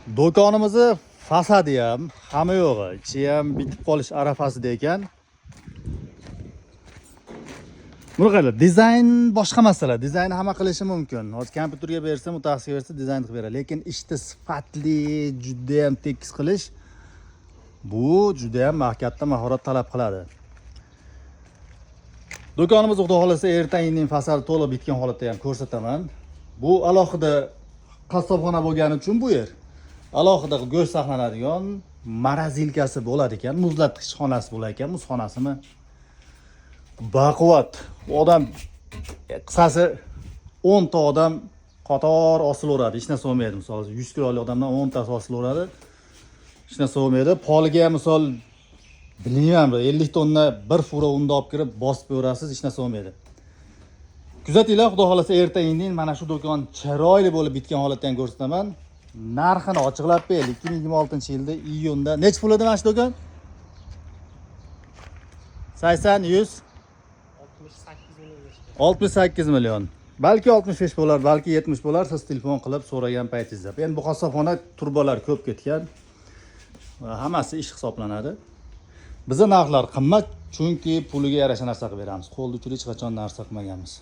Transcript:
Do'konimizni fasadi ham, hamma yo'g'i, ichi ham bitib qolish arafasida ekan. Buni qara, dizayn boshqa masala. Dizayn hamma qilishi mumkin. Hozir kompyuterga bersa, mutaxassisga bersa dizayn qilib beradi, lekin ishni sifatli, juda ham tekis qilish bu juda ham katta mahorat talab qiladi. Do'konimiz xudo xolasa ertaga fasadi to'liq bitgan holatda ham ko'rsataman. Bu alohida qassobxona bo'lgani uchun bu yer alohida go'sht saqlanadigan morozilkasi bo'lar ekan, muzlatgich xonasi bo'lar ekan, muzxonasimi. Baquvvat odam qisasi 10 ta odam qator osilaveradi, hech narsa bo'lmaydi. Misol 100 kilolik odamdan 10 tasi osilaveradi, hech narsa bo'lmaydi. Poliga misol bilmayman, 50 tonna bir fura unda olib kirib bosib ko'rasiz, hech narsa bo'lmaydi. Kuzatinglar, xudo xolasa erta-indin mana shu do'kon chiroyli bo'lib bitgan holatda ham ko'rsataman. Narxini ochiqlab berdik. 2026-yilda iyunda. Nech pul edi mana shu do'kon? 80, 100 68 million. Balki 65 bo'lar, balki 70 bo'lar. Siz telefon qilib so'ragan paytingizda. Endi bu qassobxona turbalar ko'p ketgan. Hammasi ish hisoblanadi. Bizning narxlar qimmat, chunki puliga yarasha narsa qilib beramiz. Qo'lda uchun hech qachon narsa qilmaganmiz.